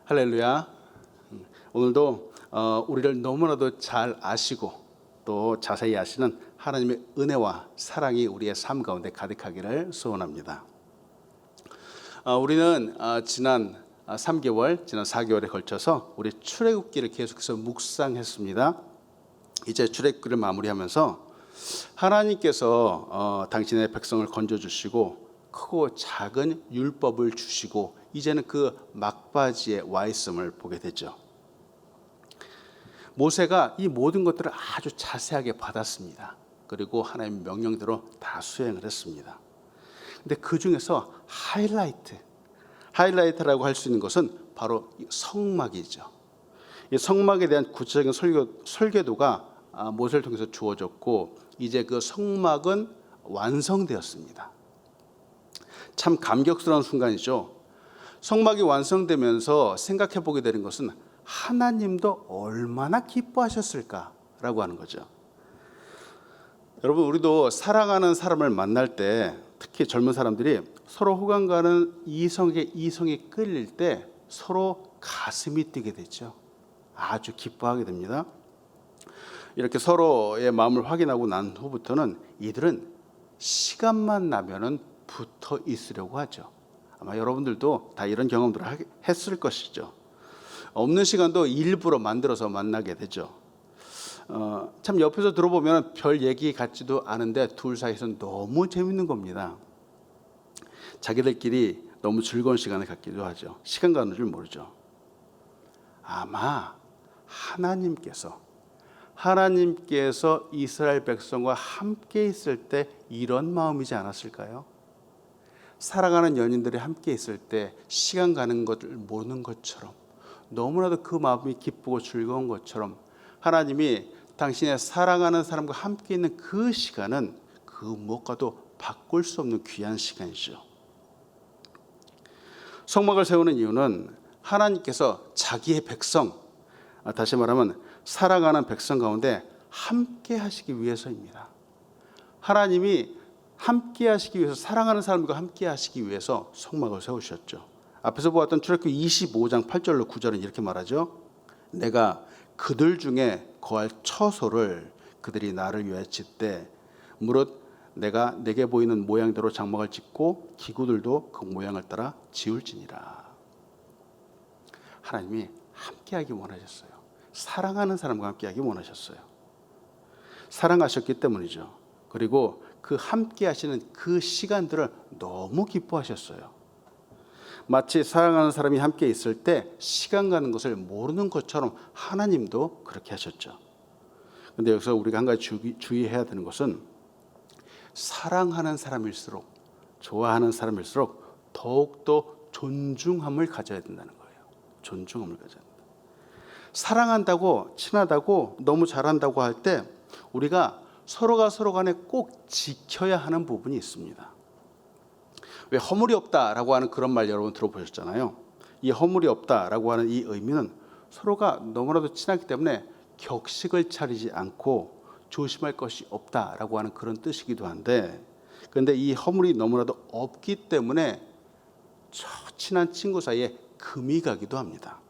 할렐루야. 오늘도 우리를 너무나도 잘 아시고 또 자세히 아시는 하나님의 은혜와 사랑이 우리의 삶 가운데 가득하기를 소원합니다. 우리는 지난 3개월, 지난 4개월에 걸쳐서 우리 출애굽기를 계속해서 묵상했습니다. 이제 출애굽기를 마무리하면서 하나님께서 당신의 백성을 건져주시고 크고 작은 율법을 주시고 이제는 그 막바지에 와 있음을 보게 되죠. 모세가 이 모든 것들을 아주 자세하게 받았습니다. 그리고 하나님의 명령대로 다 수행을 했습니다. 근데 그 중에서 하이라이트라고 할 수 있는 것은 바로 성막이죠. 이 성막에 대한 구체적인 설계도가 모세를 통해서 주어졌고 이제 그 성막은 완성되었습니다. 참 감격스러운 순간이죠. 성막이 완성되면서 생각해 보게 되는 것은 하나님도 얼마나 기뻐하셨을까라고 하는 거죠. 여러분, 우리도 사랑하는 사람을 만날 때 특히 젊은 사람들이 서로 호감 가는 이성이 끌릴 때 서로 가슴이 뛰게 되죠. 아주 기뻐하게 됩니다. 이렇게 서로의 마음을 확인하고 난 후부터는 이들은 시간만 나면은 붙어 있으려고 하죠. 아마 여러분들도 다 이런 경험들을 했을 것이죠. 없는 시간도 일부러 만들어서 만나게 되죠. 참 옆에서 들어보면 별 얘기 같지도 않은데 둘 사이에서는 너무 재밌는 겁니다. 자기들끼리 너무 즐거운 시간을 갖기도 하죠. 시간 가는 줄 모르죠. 아마 하나님께서 이스라엘 백성과 함께 있을 때 이런 마음이지 않았을까요? 사랑하는 연인들이 함께 있을 때 시간 가는 것을 모르는 것처럼 너무나도 그 마음이 기쁘고 즐거운 것처럼 하나님이 당신의 사랑하는 사람과 함께 있는 그 시간은 그 무엇과도 바꿀 수 없는 귀한 시간이죠. 성막을 세우는 이유는 하나님께서 자기의 백성, 다시 말하면 사랑하는 백성 가운데 함께 하시기 위해서입니다. 하나님이 함께 하시기 위해서, 사랑하는 사람과 함께 하시기 위해서 성막을 세우셨죠. 앞에서 보았던 출애굽기 25장 8절로 9절은 이렇게 말하죠. 내가 그들 중에 거할 처소를 그들이 나를 위하여 짓되 무릇 내가 내게 보이는 모양대로 장막을 짓고 기구들도 그 모양을 따라 지을지니라. 하나님이 함께하기 원하셨어요. 사랑하는 사람과 함께하기 원하셨어요. 사랑하셨기 때문이죠. 그리고 그 함께 하시는 그 시간들을 너무 기뻐하셨어요. 마치 사랑하는 사람이 함께 있을 때 시간 가는 것을 모르는 것처럼 하나님도 그렇게 하셨죠. 그런데 여기서 우리가 한 가지 주의해야 되는 것은 사랑하는 사람일수록, 좋아하는 사람일수록 더욱더 존중함을 가져야 된다는 거예요. 존중함을 가져야 된다. 사랑한다고, 친하다고, 너무 잘한다고 할 때 우리가 서로가 서로 간에 꼭 지켜야 하는 부분이 있습니다. 왜 허물이 없다라고 하는 그런 말 여러분 들어보셨잖아요. 이 허물이 없다라고 하는 이 의미는 서로가 너무나도 친하기 때문에 격식을 차리지 않고 조심할 것이 없다라고 하는 그런 뜻이기도 한데, 그런데 이 허물이 너무나도 없기 때문에 친한 친구 사이에 금이 가기도 합니다.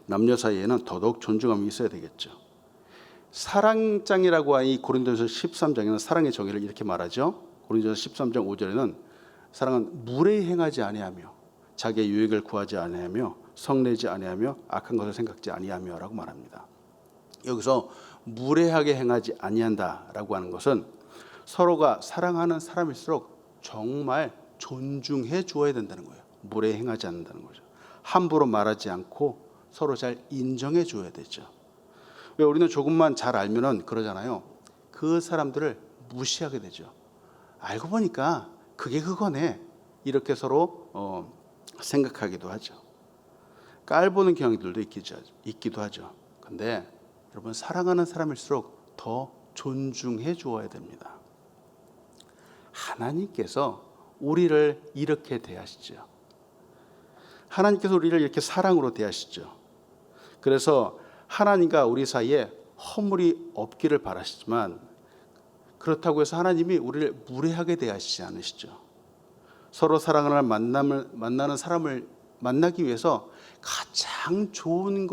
남녀 사이에는 더더욱 존중함이 있어야 되겠죠. 사랑장이라고 하는 이 고린도전서 13장에는 사랑의 정의를 이렇게 말하죠. 고린도전서 13장 5절에는 사랑은 무례히 행하지 아니하며 자기의 유익을 구하지 아니하며 성내지 아니하며 악한 것을 생각지 아니하며라고 말합니다. 여기서 무례하게 행하지 아니한다라고 하는 것은 서로가 사랑하는 사람일수록 정말 존중해 주어야 된다는 거예요. 무례히 행하지 않는다는 거죠. 함부로 말하지 않고 서로 잘 인정해 줘야 되죠. 왜 우리는 조금만 잘 알면은 그러잖아요. 그 사람들을 무시하게 되죠. 알고 보니까 그게 그거네. 이렇게 서로 생각하기도 하죠. 깔보는 경향들도 있기도 하죠. 근데 여러분, 사랑하는 사람일수록 더 존중해 주어야 됩니다. 하나님께서 우리를 이렇게 대하시죠. 하나님께서 우리를 이렇게 사랑으로 대하시죠. 그래서 하나님과 우리 사이에 허물이 없기를 바라시지만 그렇다고 해서 하나님이 우리를 무례하게 대하시지 않으시죠. 서로 사랑하는 만나는 사람을 만나기 위해서 가장 좋은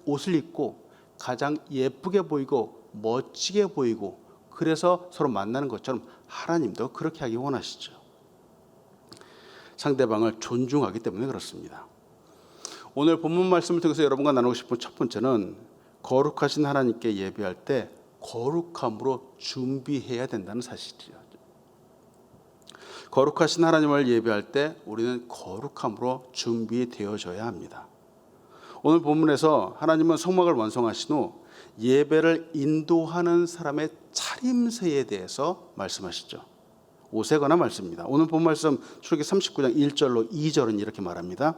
옷을 입고 가장 예쁘게 보이고 멋지게 보이고 그래서 서로 만나는 것처럼 하나님도 그렇게 하기 원하시죠. 상대방을 존중하기 때문에 그렇습니다. 오늘 본문 말씀을 통해서 여러분과 나누고 싶은 첫 번째는 거룩하신 하나님께 예배할 때 거룩함으로 준비해야 된다는 사실이죠. 거룩하신 하나님을 예배할 때 우리는 거룩함으로 준비되어져야 합니다. 오늘 본문에서 하나님은 성막을 완성하신 후 예배를 인도하는 사람의 차림새에 대해서 말씀하시죠. 옷에 관한 말씀입니다. 오늘 본 말씀 출애굽기 39장 1절로 2절은 이렇게 말합니다.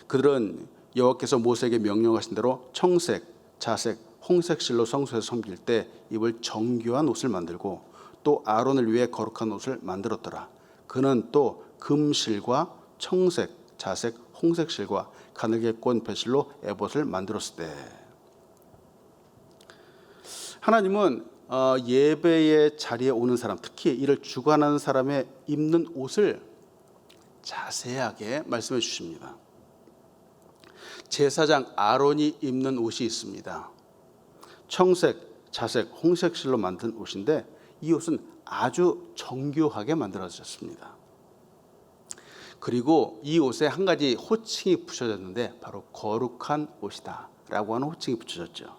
그들은 여호와께서 모세에게 명령하신 대로 청색, 자색, 홍색 실로 성소에서 섬길 때 입을 정교한 옷을 만들고 또 아론을 위해 거룩한 옷을 만들었더라. 그는 또 금실과 청색, 자색, 홍색 실과 가늘게 꼰 배실로 에봇을 만들었을 때 하나님은 예배의 자리에 오는 사람, 특히 이를 주관하는 사람의 입는 옷을 자세하게 말씀해 주십니다. 제사장 아론이 입는 옷이 있습니다. 청색, 자색, 홍색 실로 만든 옷인데 이 옷은 아주 정교하게 만들어졌습니다. 그리고 이 옷에 한 가지 호칭이 붙여졌는데 바로 거룩한 옷이다 라고 하는 호칭이 붙여졌죠.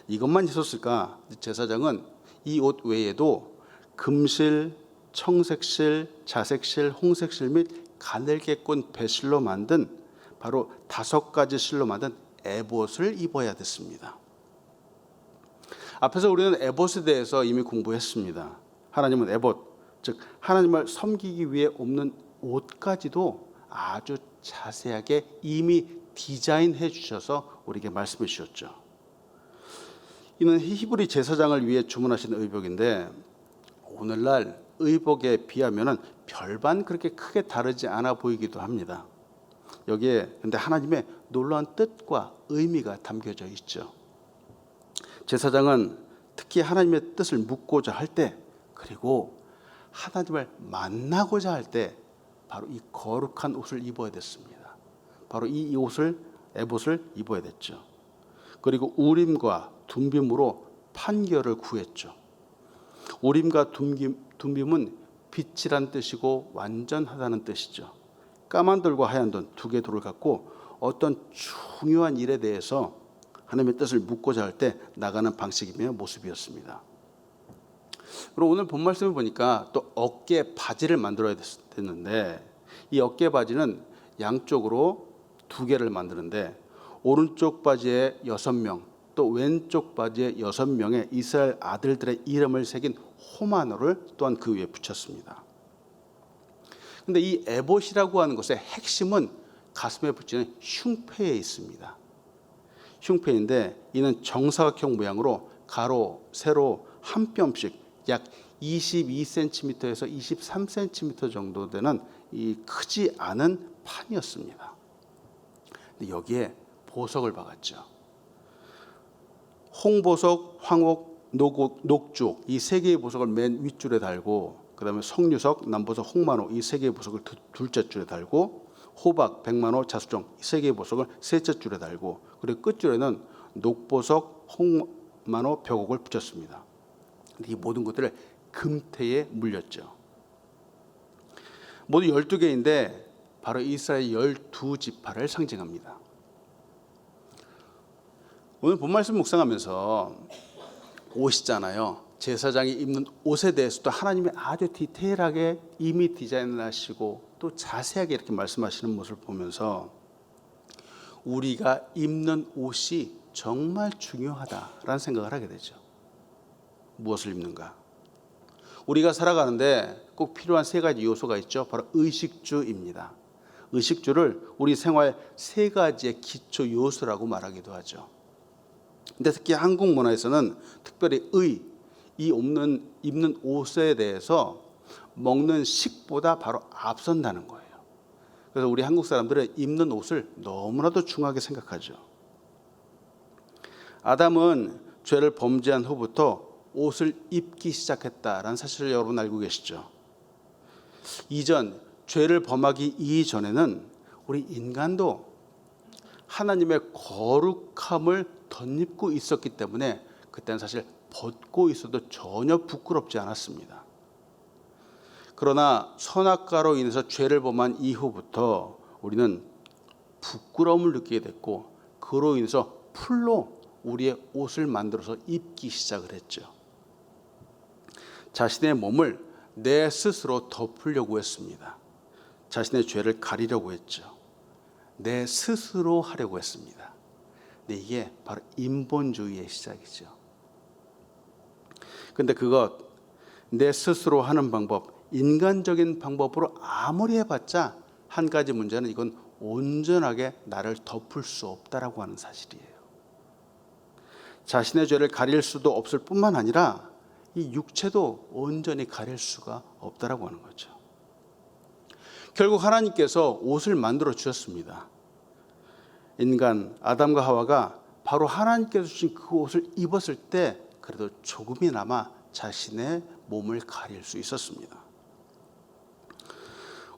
이것만 있었을까? 제사장은 이 옷 외에도 금실, 청색실, 자색실, 홍색실 및 가늘게 꼰 배실로 만든 바로 5가지 실로 만든 에봇을 입어야 됐습니다. 앞에서 우리는 에봇에 대해서 이미 공부했습니다. 하나님은 에봇, 즉 하나님을 섬기기 위해 입는 옷까지도 아주 자세하게 이미 디자인해 주셔서 우리에게 말씀해 주셨죠. 이는 히브리 제사장을 위해 주문하신 의복인데 오늘날 의복에 비하면 별반 그렇게 크게 다르지 않아 보이기도 합니다. 여기에 근데 하나님의 놀라운 뜻과 의미가 담겨져 있죠. 제사장은 특히 하나님의 뜻을 묻고자 할 때 그리고 하나님을 만나고자 할 때 바로 이 거룩한 옷을 입어야 됐습니다. 바로 이 옷을 에봇을 입어야 됐죠. 그리고 우림과 둠빔으로 판결을 구했죠. 우림과 둠빔은 빛이란 뜻이고 완전하다는 뜻이죠. 까만 돌과 하얀 돌 2개 돌을 갖고 어떤 중요한 일에 대해서 하나님의 뜻을 묻고자 할 때 나가는 방식이며 모습이었습니다. 그리고 오늘 본 말씀을 보니까 또 어깨 바지를 만들어야 됐는데 이 어깨 바지는 양쪽으로 2개를 만드는데 오른쪽 바지에 6명 또 왼쪽 바지에 6명의 이스라엘 아들들의 이름을 새긴 호마노를 또한 그 위에 붙였습니다. 그런데 이 에봇이라고 하는 것의 핵심은 가슴에 붙이는 흉패에 있습니다. 흉패인데 이는 정사각형 모양으로 가로, 세로 한 뼘씩 약 22cm에서 23cm 정도 되는 이 크지 않은 판이었습니다. 근데 여기에 보석을 박았죠. 홍보석, 황옥, 녹주옥 이 3개의 보석을 맨 윗줄에 달고 그 다음에 석류석, 남보석, 홍만호 이 3개의 보석을 둘째 줄에 달고 호박, 백만호, 자수정 이 3개의 보석을 셋째 줄에 달고 그리고 끝줄에는 녹보석, 홍만호, 벽옥을 붙였습니다. 이 모든 것들을 금태에 물렸죠. 모두 12개인데 바로 이스라엘 12지파를 상징합니다. 오늘 본 말씀 묵상하면서 옷이잖아요. 제사장이 입는 옷에 대해서도 하나님이 아주 디테일하게 이미 디자인을 하시고 또 자세하게 이렇게 말씀하시는 모습을 보면서 우리가 입는 옷이 정말 중요하다라는 생각을 하게 되죠. 무엇을 입는가? 우리가 살아가는데 꼭 필요한 3가지 요소가 있죠. 바로 의식주입니다. 의식주를 우리 생활 3가지의 기초 요소라고 말하기도 하죠. 근데 특히 한국 문화에서는 특별히 이 입는 옷에 대해서 먹는 식보다 바로 앞선다는 거예요. 그래서 우리 한국 사람들은 입는 옷을 너무나도 중요하게 생각하죠. 아담은 죄를 범죄한 후부터 옷을 입기 시작했다라는 사실을 여러분 알고 계시죠? 이전 죄를 범하기 이전에는 우리 인간도 하나님의 거룩함을 덧입고 있었기 때문에 그때는 사실 벗고 있어도 전혀 부끄럽지 않았습니다. 그러나 선악과로 인해서 죄를 범한 이후부터 우리는 부끄러움을 느끼게 됐고, 그로 인해서 풀로 우리의 옷을 만들어서 입기 시작을 했죠. 자신의 몸을 내 스스로 덮으려고 했습니다. 자신의 죄를 가리려고 했죠. 내 스스로 하려고 했습니다. 근데 이게 바로 인본주의의 시작이죠. 근데 그것, 내 스스로 하는 방법, 인간적인 방법으로 아무리 해봤자 한 가지 문제는 이건 온전하게 나를 덮을 수 없다라고 하는 사실이에요. 자신의 죄를 가릴 수도 없을 뿐만 아니라 이 육체도 온전히 가릴 수가 없다라고 하는 거죠. 결국 하나님께서 옷을 만들어 주셨습니다. 인간 아담과 하와가 바로 하나님께서 주신 그 옷을 입었을 때 그래도 조금이나마 자신의 몸을 가릴 수 있었습니다.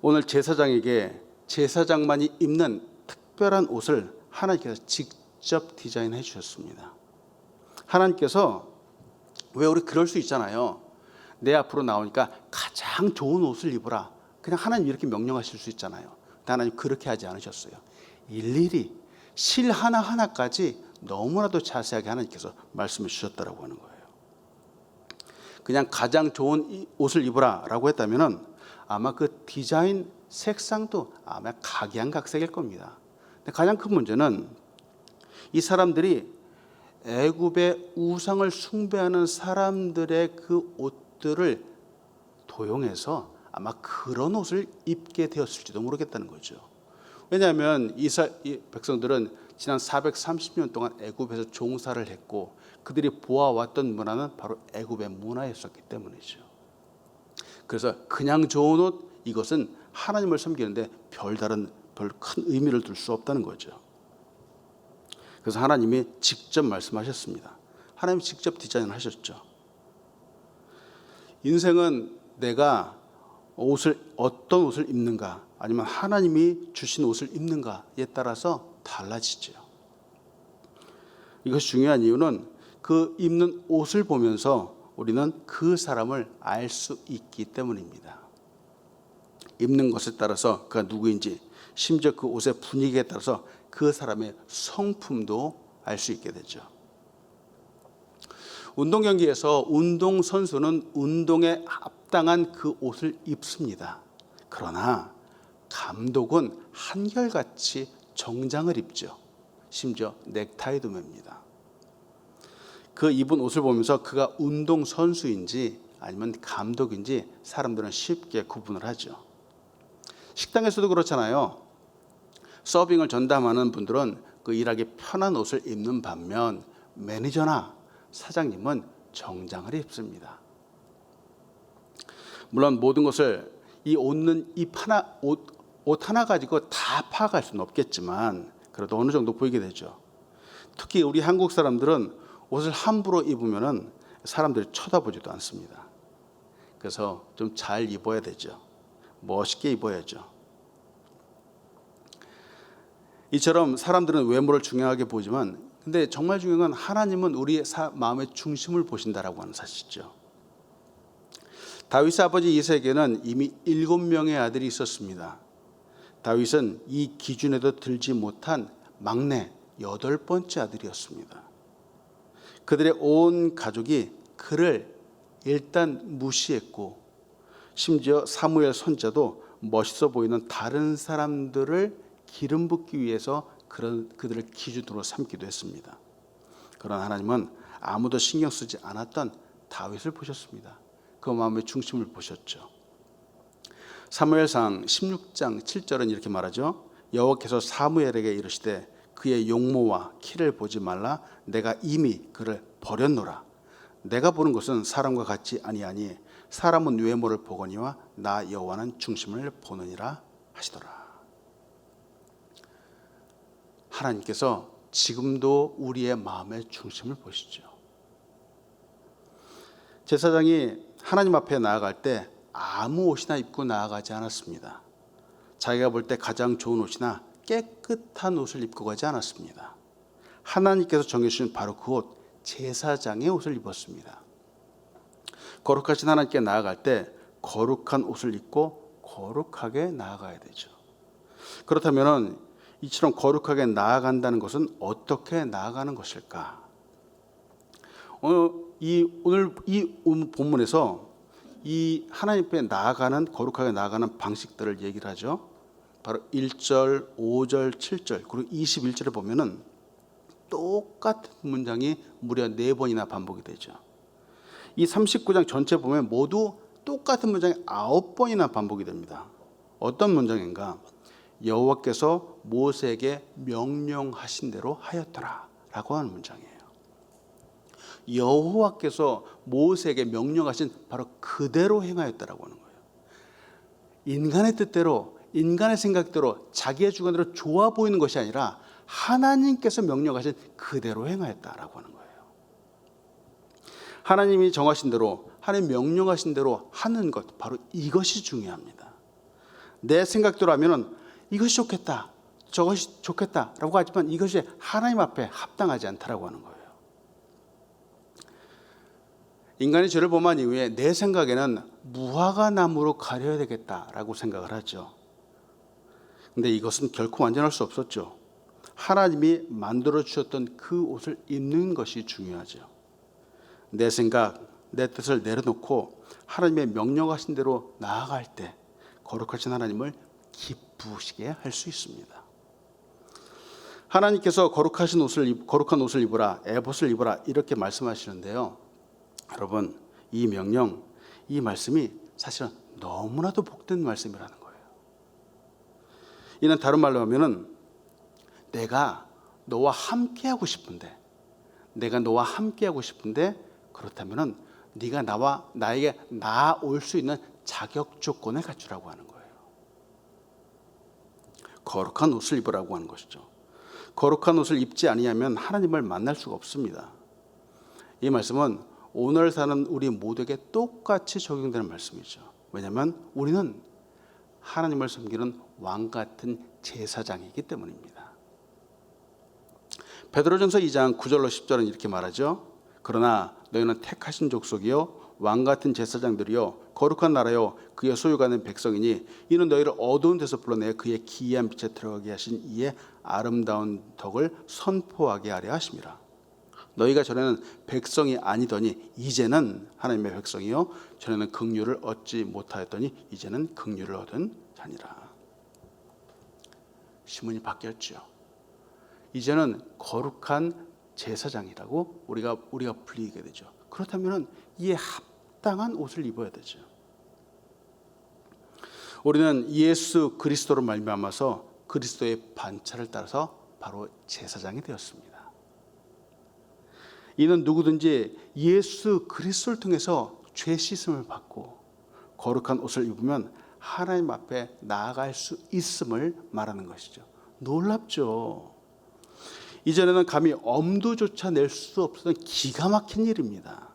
오늘 제사장에게 제사장만이 입는 특별한 옷을 하나님께서 직접 디자인해 주셨습니다. 하나님께서, 왜 우리 그럴 수 있잖아요. 내 앞으로 나오니까 가장 좋은 옷을 입으라. 그냥 하나님 이렇게 명령하실 수 있잖아요. 근데 하나님 그렇게 하지 않으셨어요. 일일이 실 하나하나까지 너무나도 자세하게 하나님께서 말씀을 주셨다라고 하는 거예요. 그냥 가장 좋은 옷을 입으라 라고 했다면 아마 그 디자인 색상도 아마 각양각색일 겁니다. 근데 가장 큰 문제는 이 사람들이 애굽의 우상을 숭배하는 사람들의 그 옷들을 도용해서 아마 그런 옷을 입게 되었을지도 모르겠다는 거죠. 왜냐하면 이 백성들은 지난 430년 동안 애굽에서 종사를 했고 그들이 보아왔던 문화는 바로 애굽의 문화였었기 때문이죠. 그래서 그냥 좋은 옷, 이것은 하나님을 섬기는데 별 큰 의미를 둘 수 없다는 거죠. 그래서 하나님이 직접 말씀하셨습니다. 하나님이 직접 디자인을 하셨죠. 인생은 내가 어떤 옷을 입는가, 아니면 하나님이 주신 옷을 입는가에 따라서 달라지죠. 이것이 중요한 이유는 그 입는 옷을 보면서 우리는 그 사람을 알 수 있기 때문입니다. 입는 것에 따라서 그가 누구인지, 심지어 그 옷의 분위기에 따라서 그 사람의 성품도 알 수 있게 되죠. 운동 경기에서 운동선수는 운동에 합당한 그 옷을 입습니다. 그러나 감독은 한결같이 정장을 입죠. 심지어 넥타이도 맵니다. 그 입은 옷을 보면서 그가 운동선수인지 아니면 감독인지 사람들은 쉽게 구분을 하죠. 식당에서도 그렇잖아요. 서빙을 전담하는 분들은 그 일하기 편한 옷을 입는 반면 매니저나 사장님은 정장을 입습니다. 물론 모든 것을 이 옷 하나 가지고 다 파악할 수는 없겠지만 그래도 어느 정도 보이게 되죠. 특히 우리 한국 사람들은 옷을 함부로 입으면 사람들이 쳐다보지도 않습니다. 그래서 좀 잘 입어야 되죠. 멋있게 입어야죠. 이처럼 사람들은 외모를 중요하게 보지만 근데 정말 중요한 건 하나님은 우리의 마음의 중심을 보신다라고 하는 사실이죠. 다윗의 아버지 이새에게는 이미 7명의 아들이 있었습니다. 다윗은 이 기준에도 들지 못한 막내 8번째 아들이었습니다. 그들의 온 가족이 그를 일단 무시했고 심지어 사무엘 손자도 멋있어 보이는 다른 사람들을 기름 붓기 위해서 그들을 기준으로 삼기도 했습니다. 그러나 하나님은 아무도 신경 쓰지 않았던 다윗을 보셨습니다. 그 마음의 중심을 보셨죠. 사무엘상 16장 7절은 이렇게 말하죠. 여호와께서 사무엘에게 이르시되 그의 용모와 키를 보지 말라. 내가 이미 그를 버렸노라. 내가 보는 것은 사람과 같지 아니하니 사람은 외모를 보거니와 나 여호와는 중심을 보느니라 하시더라. 하나님께서 지금도 우리의 마음의 중심을 보시죠. 제사장이 하나님 앞에 나아갈 때 아무 옷이나 입고 나아가지 않았습니다. 자기가 볼 때 가장 좋은 옷이나 깨끗한 옷을 입고 가지 않았습니다. 하나님께서 정해주신 바로 그 옷, 제사장의 옷을 입었습니다. 거룩하신 하나님께 나아갈 때 거룩한 옷을 입고 거룩하게 나아가야 되죠. 그렇다면 이처럼 거룩하게 나아간다는 것은 어떻게 나아가는 것일까? 오늘 이 본문에서 이 하나님 앞에 나아가는, 거룩하게 나아가는 방식들을 얘기를 하죠. 바로 1절, 5절, 7절 그리고 21절에 보면은 똑같은 문장이 무려 4번이나 반복이 되죠. 이 39장 전체 보면 모두 똑같은 문장이 9번이나 반복이 됩니다. 어떤 문장인가? 여호와께서 모세에게 명령하신 대로 하였더라 라고 하는 문장이에요. 여호와께서 모세에게 명령하신 바로 그대로 행하였다라고 하는 거예요. 인간의 뜻대로, 인간의 생각대로, 자기의 주관대로 좋아 보이는 것이 아니라 하나님께서 명령하신 그대로 행하였다라고 하는 거예요. 하나님이 정하신 대로, 하나님 명령하신 대로 하는 것, 바로 이것이 중요합니다. 내 생각대로 하면은 이것이 좋겠다, 저것이 좋겠다라고 하지만 이것이 하나님 앞에 합당하지 않다라고 하는 거예요. 인간이 죄를 범한 이후에 내 생각에는 무화과 나무로 가려야 되겠다라고 생각을 하죠. 근데 이것은 결코 완전할 수 없었죠. 하나님이 만들어 주셨던 그 옷을 입는 것이 중요하죠. 내 생각, 내 뜻을 내려놓고 하나님의 명령하신 대로 나아갈 때 거룩하신 하나님을 기쁘시게 할 수 있습니다. 하나님께서 거룩한 옷을 입으라, 에봇을 입으라 이렇게 말씀하시는데요. 여러분, 이 명령, 이 말씀이 사실은 너무나도 복된 말씀이라는 거예요. 이는 다른 말로 하면은 내가 너와 함께하고 싶은데, 그렇다면은 네가 나에게 나아올 수 있는 자격 조건을 갖추라고 하는 거예요. 거룩한 옷을 입으라고 하는 것이죠. 거룩한 옷을 입지 아니하면 하나님을 만날 수가 없습니다. 이 말씀은 오늘 사는 우리 모두에게 똑같이 적용되는 말씀이죠. 왜냐하면 우리는 하나님을 섬기는 왕 같은 제사장이기 때문입니다. 베드로전서 2장 9절로 10절은 이렇게 말하죠. 그러나 너희는 택하신 족속이요 왕 같은 제사장들이요 거룩한 나라요 그의 소유가 된 백성이니 이는 너희를 어두운 데서 불러내 그의 기이한 빛에 들어가게 하신 이의 아름다운 덕을 선포하게 하려 하심이라. 너희가 전에는 백성이 아니더니 이제는 하나님의 백성이요 전에는 긍휼을 얻지 못하였더니 이제는 긍휼을 얻은 자니라. 시문이 바뀌었죠. 이제는 거룩한 제사장이라고 우리가 불리게 되죠. 그렇다면 이에 합당한 옷을 입어야 되죠. 우리는 예수 그리스도로 말미암아서 그리스도의 반차를 따라서 바로 제사장이 되었습니다. 이는 누구든지 예수 그리스도를 통해서 죄 씻음을 받고 거룩한 옷을 입으면 하나님 앞에 나아갈 수 있음을 말하는 것이죠. 놀랍죠. 이전에는 감히 엄두조차 낼 수 없었던 기가 막힌 일입니다.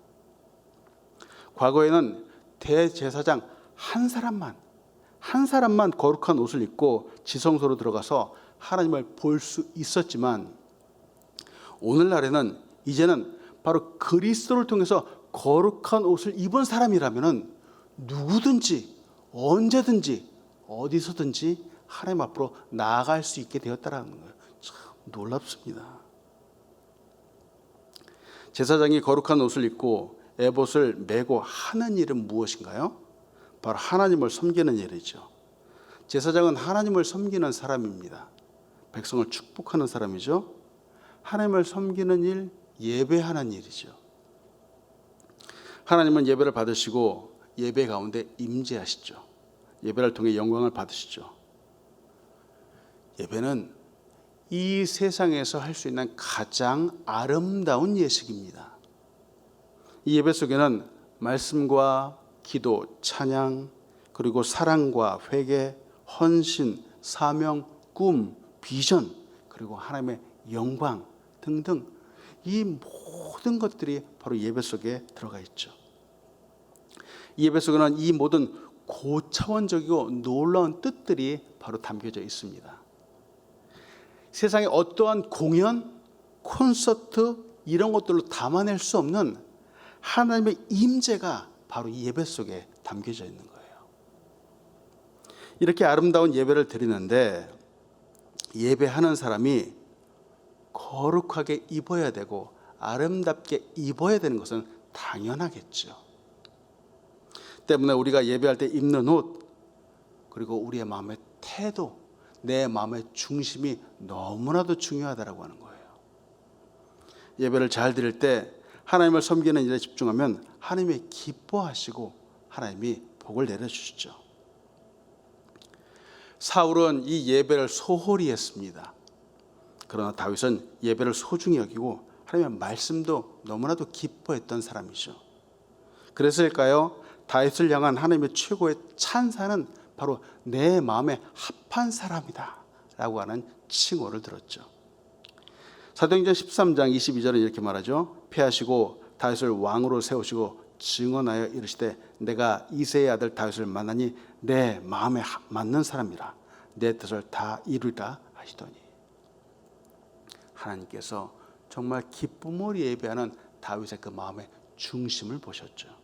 과거에는 대제사장 한 사람만 거룩한 옷을 입고 지성소로 들어가서 하나님을 볼 수 있었지만 오늘날에는 이제는 바로 그리스도를 통해서 거룩한 옷을 입은 사람이라면 누구든지 언제든지 어디서든지 하나님 앞으로 나아갈 수 있게 되었다라는 거예요. 참 놀랍습니다. 제사장이 거룩한 옷을 입고 에봇을 메고 하는 일은 무엇인가요? 바로 하나님을 섬기는 일이죠. 제사장은 하나님을 섬기는 사람입니다. 백성을 축복하는 사람이죠. 하나님을 섬기는 일, 예배하는 일이죠. 하나님은 예배를 받으시고 예배 가운데 임재하시죠. 예배를 통해 영광을 받으시죠. 예배는 이 세상에서 할 수 있는 가장 아름다운 예식입니다. 이 예배 속에는 말씀과 기도, 찬양, 그리고 사랑과 회개, 헌신, 사명, 꿈, 비전, 그리고 하나님의 영광 등등 이 모든 것들이 바로 예배 속에 들어가 있죠. 이 예배 속에는 이 모든 고차원적이고 놀라운 뜻들이 바로 담겨져 있습니다. 세상에 어떠한 공연, 콘서트 이런 것들로 담아낼 수 없는 하나님의 임재가 바로 이 예배 속에 담겨져 있는 거예요. 이렇게 아름다운 예배를 드리는데 예배하는 사람이 거룩하게 입어야 되고 아름답게 입어야 되는 것은 당연하겠죠. 때문에 우리가 예배할 때 입는 옷, 그리고 우리의 마음의 태도, 내 마음의 중심이 너무나도 중요하다고 하는 거예요. 예배를 잘 드릴 때 하나님을 섬기는 일에 집중하면 하나님이 기뻐하시고 하나님이 복을 내려주시죠. 사울은 이 예배를 소홀히 했습니다. 그러나 다윗은 예배를 소중히 여기고 하나님의 말씀도 너무나도 기뻐했던 사람이죠. 그래서일까요? 다윗을 향한 하나님의 최고의 찬사는 바로 내 마음에 합한 사람이다 라고 하는 칭호를 들었죠. 사도행전 13장 22절은 이렇게 말하죠. 패하시고 다윗을 왕으로 세우시고 증언하여 이르시되 내가 이새의 아들 다윗을 만나니 내 마음에 맞는 사람이라 내 뜻을 다 이루리라 하시더니, 하나님께서 정말 기쁨으로 예배하는 다윗의 그 마음의 중심을 보셨죠.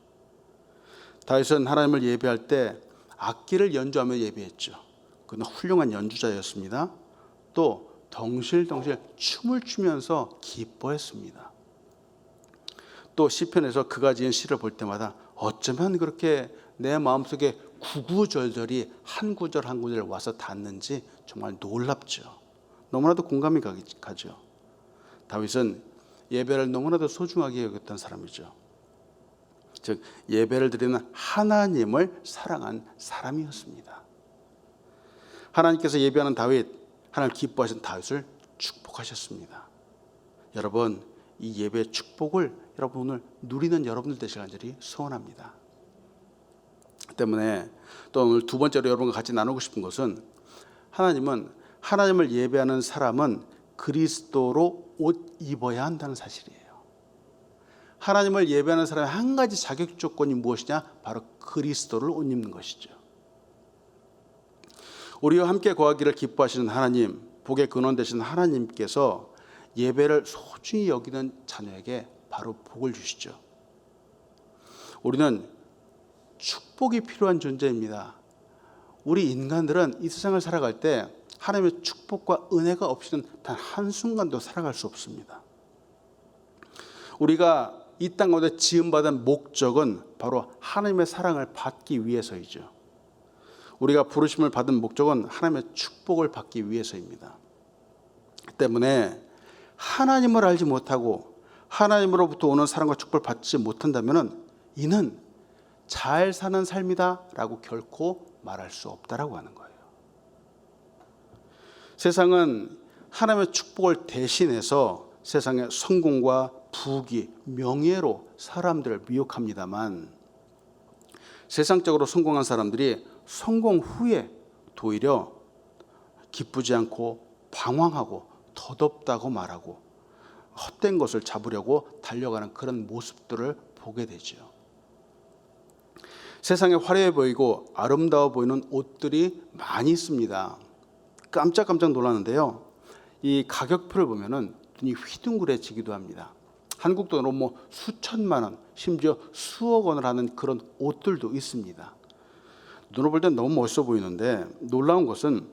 다윗은 하나님을 예배할 때 악기를 연주하며 예배했죠. 그는 훌륭한 연주자였습니다. 또 덩실덩실 춤을 추면서 기뻐했습니다. 또 시편에서 그가 지은 시를 볼 때마다 어쩌면 그렇게 내 마음속에 구구절절이 한 구절 한 구절 와서 닿는지 정말 놀랍죠. 너무나도 공감이 가죠. 다윗은 예배를 너무나도 소중하게 여겼던 사람이죠. 즉 예배를 드리는 하나님을 사랑한 사람이었습니다. 하나님께서 예배하는 다윗, 하나님 기뻐하신 다윗을 축복하셨습니다. 여러분, 이 예배의 축복을 여러분 오늘 누리는 여러분들 되시길 간절히 소원합니다. 때문에 또 오늘 두 번째로 여러분과 같이 나누고 싶은 것은, 하나님은 하나님을 예배하는 사람은 그리스도로 옷 입어야 한다는 사실이에요. 하나님을 예배하는 사람의 한 가지 자격 조건이 무엇이냐? 바로 그리스도를 옷 입는 것이죠. 우리와 함께 거하기를 기뻐하시는 하나님, 복의 근원 되신 하나님께서 예배를 소중히 여기는 자녀에게 바로 복을 주시죠. 우리는 축복이 필요한 존재입니다. 우리 인간들은 이 세상을 살아갈 때 하나님의 축복과 은혜가 없이는 단 한순간도 살아갈 수 없습니다. 우리가 이 땅 가운데 지음받은 목적은 바로 하나님의 사랑을 받기 위해서이죠. 우리가 부르심을 받은 목적은 하나님의 축복을 받기 위해서입니다. 때문에 하나님을 알지 못하고 하나님으로부터 오는 사랑과 축복을 받지 못한다면 이는 잘 사는 삶이다 라고 결코 말할 수 없다라고 하는 거예요. 세상은 하나님의 축복을 대신해서 세상의 성공과 부귀, 명예로 사람들을 미혹합니다만, 세상적으로 성공한 사람들이 성공 후에 도리어 기쁘지 않고 방황하고 덧없다고 말하고 헛된 것을 잡으려고 달려가는 그런 모습들을 보게 되죠. 세상에 화려해 보이고 아름다워 보이는 옷들이 많이 있습니다. 깜짝깜짝 놀랐는데요, 이 가격표를 보면은 눈이 휘둥그레지기도 합니다. 한국 돈으로 수천만 원, 심지어 수억 원을 하는 그런 옷들도 있습니다. 눈으로 볼 땐 너무 멋있어 보이는데 놀라운 것은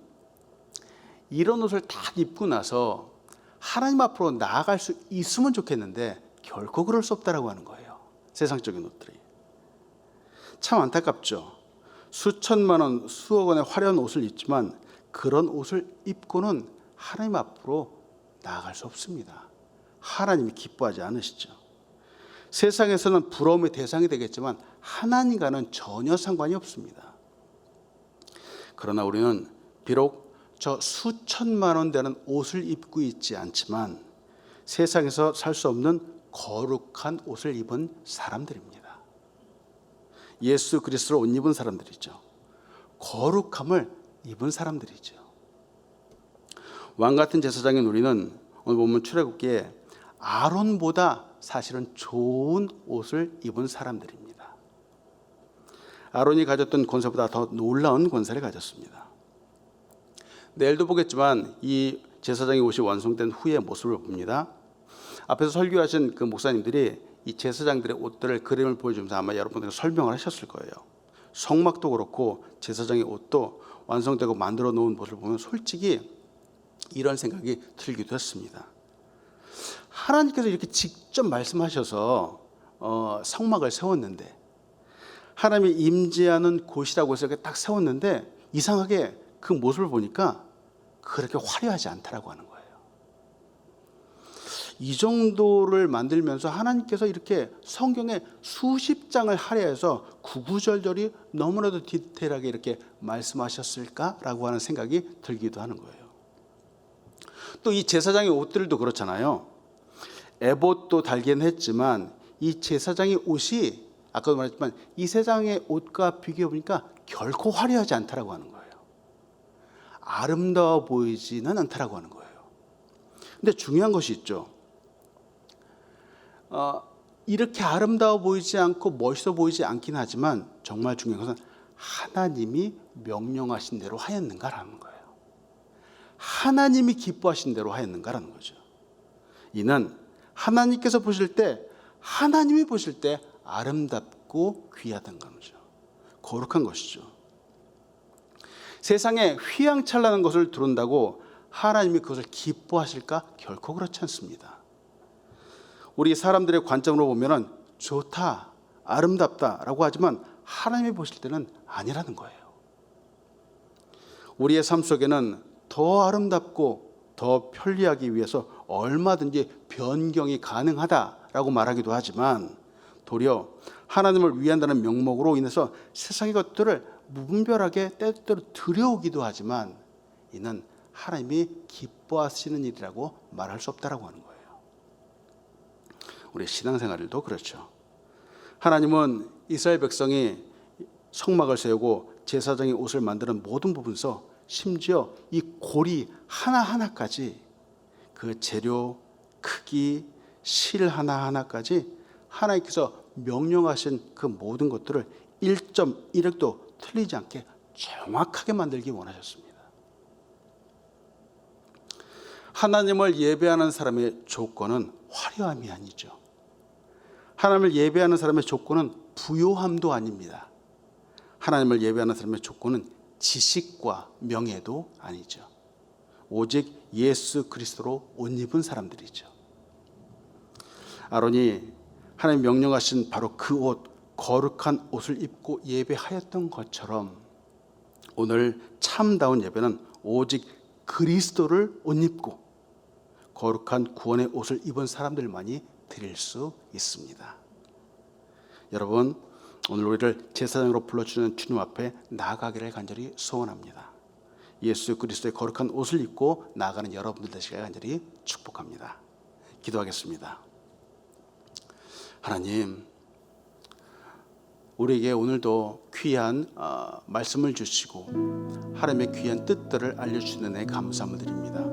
이런 옷을 다 입고 나서 하나님 앞으로 나아갈 수 있으면 좋겠는데 결코 그럴 수 없다라고 하는 거예요. 세상적인 옷들이. 참 안타깝죠. 수천만 원, 수억 원의 화려한 옷을 입지만 그런 옷을 입고는 하나님 앞으로 나아갈 수 없습니다. 하나님이 기뻐하지 않으시죠. 세상에서는 부러움의 대상이 되겠지만 하나님과는 전혀 상관이 없습니다. 그러나 우리는 비록 저 수천만 원 되는 옷을 입고 있지 않지만 세상에서 살 수 없는 거룩한 옷을 입은 사람들입니다. 예수 그리스도를 옷 입은 사람들이죠. 거룩함을 입은 사람들이죠. 왕 같은 제사장인 우리는 오늘 보면 출애굽기에 아론보다 사실은 좋은 옷을 입은 사람들입니다. 아론이 가졌던 권세보다 더 놀라운 권세를 가졌습니다. 내일도 보겠지만 이 제사장의 옷이 완성된 후의 모습을 봅니다. 앞에서 설교하신 그 목사님들이 이 제사장들의 옷들을 그림을 보여주면서 아마 여러분들 설명을 하셨을 거예요. 성막도 그렇고 제사장의 옷도 완성되고 만들어 놓은 모습을 보면 솔직히 이런 생각이 들기도 했습니다. 하나님께서 이렇게 직접 말씀하셔서 성막을 세웠는데, 하나님이 임재하는 곳이라고 해서 이렇게 딱 세웠는데 이상하게 그 모습을 보니까 그렇게 화려하지 않다라고 하는 거예요. 이 정도를 만들면서 하나님께서 이렇게 성경에 수십 장을 할애해서 구구절절히 너무나도 디테일하게 이렇게 말씀하셨을까라고 하는 생각이 들기도 하는 거예요. 또 이 제사장의 옷들도 그렇잖아요. 에봇도 달긴 했지만 이 제사장의 옷이 아까도 말했지만 이 세상의 옷과 비교해 보니까 결코 화려하지 않다라고 하는 거예요. 아름다워 보이지는 않다라고 하는 거예요. 근데 중요한 것이 있죠. 이렇게 아름다워 보이지 않고 멋있어 보이지 않긴 하지만 정말 중요한 것은 하나님이 명령하신 대로 하였는가라는 거예요. 하나님이 기뻐하신 대로 하였는가라는 거죠. 이는 하나님께서 보실 때, 하나님이 보실 때 아름답고 귀하다는 거죠. 거룩한 것이죠. 세상에 휘황찬란한 것을 두른다고 하나님이 그것을 기뻐하실까? 결코 그렇지 않습니다. 우리 사람들의 관점으로 보면은 좋다, 아름답다라고 하지만 하나님이 보실 때는 아니라는 거예요. 우리의 삶 속에는 더 아름답고 더 편리하기 위해서 얼마든지 변경이 가능하다라고 말하기도 하지만 도리어 하나님을 위한다는 명목으로 인해서 세상의 것들을 무분별하게 때때로 들여오기도 하지만 이는 하나님이 기뻐하시는 일이라고 말할 수 없다라고 하는 거예요. 우리 신앙생활도 그렇죠. 하나님은 이스라엘 백성이 성막을 세우고 제사장의 옷을 만드는 모든 부분에서 심지어 이 고리 하나하나까지 그 재료, 크기, 실 하나하나까지 하나님께서 명령하신 그 모든 것들을 1.1획도 틀리지 않게 정확하게 만들기 원하셨습니다. 하나님을 예배하는 사람의 조건은 화려함이 아니죠. 하나님을 예배하는 사람의 조건은 부요함도 아닙니다. 하나님을 예배하는 사람의 조건은 지식과 명예도 아니죠. 오직 예수 그리스도로 옷 입은 사람들이죠. 아론이 하나님 명령하신 바로 그 옷, 거룩한 옷을 입고 예배하였던 것처럼 오늘 참다운 예배는 오직 그리스도를 옷 입고 거룩한 구원의 옷을 입은 사람들만이 드릴 수 있습니다. 여러분, 오늘 우리를 제사장으로 불러주는 주님 앞에 나아가기를 간절히 소원합니다. 예수 그리스도의 거룩한 옷을 입고 나아가는 여러분들 되시길 간절히 축복합니다. 기도하겠습니다. 하나님, 우리에게 오늘도 귀한 말씀을 주시고 하나님의 귀한 뜻들을 알려주시는 데 감사함을 드립니다.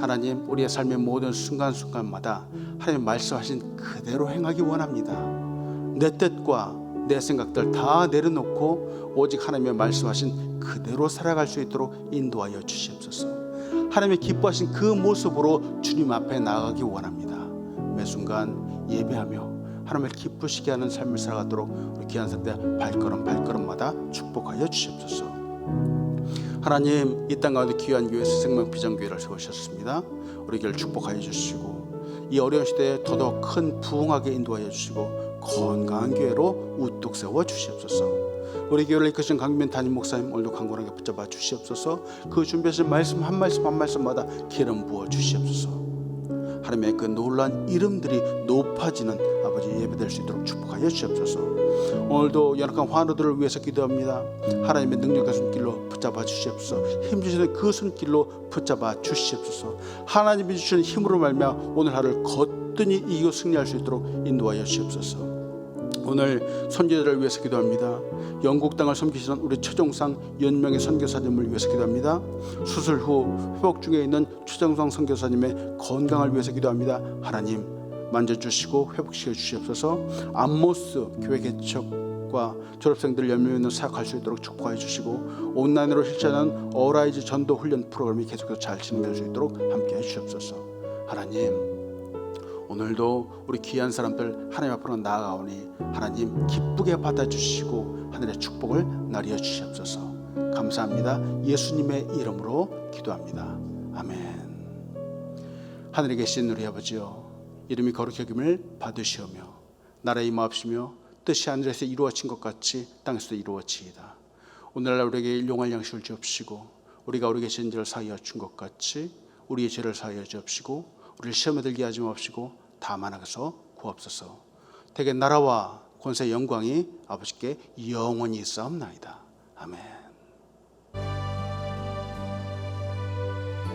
하나님, 우리의 삶의 모든 순간순간마다 하나님 말씀하신 그대로 행하기 원합니다. 내 뜻과 내 생각들 다 내려놓고 오직 하나님의 말씀하신 그대로 살아갈 수 있도록 인도하여 주시옵소서. 하나님의 기뻐하신 그 모습으로 주님 앞에 나아가기 원합니다. 매 순간 예배하며 하나님을 기쁘시게 하는 삶을 살아가도록 우리 귀한 사람들 발걸음마다 축복하여 주시옵소서. 하나님, 이 땅 가운데 귀한 교회 생명 비전교회를 세우셨습니다. 우리 교회를 축복하여 주시고 이 어려운 시대에 더더욱 큰 부흥하게 인도하여 주시고 건강한 교회로 우뚝 세워 주시옵소서. 우리 교회를 이끄신 강민민 담임 목사님 오늘도 강건하게 붙잡아 주시옵소서. 그 준비하신 말씀 한 말씀 한 말씀마다 기름 부어 주시옵소서. 하나님의 그 놀라운 이름들이 높아지는 아버지 예배될 수 있도록 축복하여 주시옵소서. 오늘도 연약한 환우들을 위해서 기도합니다. 하나님의 능력의 손길로 붙잡아 주시옵소서. 힘주시는 그 손길로 붙잡아 주시옵소서. 하나님이 주시는 힘으로 말미암아 오늘 하루를 거뜬히 이기고 승리할 수 있도록 인도하여 주시옵소서. 오늘 선교사를 위해서 기도합니다. 영국 땅을 섬기시는 우리 최종상 연명의 선교사님을 위해서 기도합니다. 수술 후 회복 중에 있는 최종상 선교사님의 건강을 위해서 기도합니다. 하나님 만져주시고 회복시켜 주시옵소서. 암모스 교회 개척 사역과 졸업생들 열매 있는 사역할 수 있도록 축복해 주시고, 온라인으로 실천하는 어라이즈 전도 훈련 프로그램이 계속해서 잘 진행될 수 있도록 함께해 주시옵소서. 하나님, 오늘도 우리 귀한 사람들 하나님 앞으로 나아가오니 하나님 기쁘게 받아주시고 하늘의 축복을 나뉘어 주시옵소서. 감사합니다. 예수님의 이름으로 기도합니다. 아멘. 하늘에 계신 우리 아버지여, 이름이 거룩히 여김을 받으시오며 나라의 임하옵시며 뜻이 하늘에서 이루어진 것 같이 땅에서도 이루어지이다. 오늘날 우리에게 일용할 양식을 주옵시고, 우리가 우리 계신 죄를 사하여 준 것 같이 우리의 죄를 사하여 주옵시고, 우리를 시험에 들게 하지 마옵시고 다만 악에서 구하옵소서. 대개 나라와 권세 영광이 아버지께 영원히 있사옵나이다. 아멘.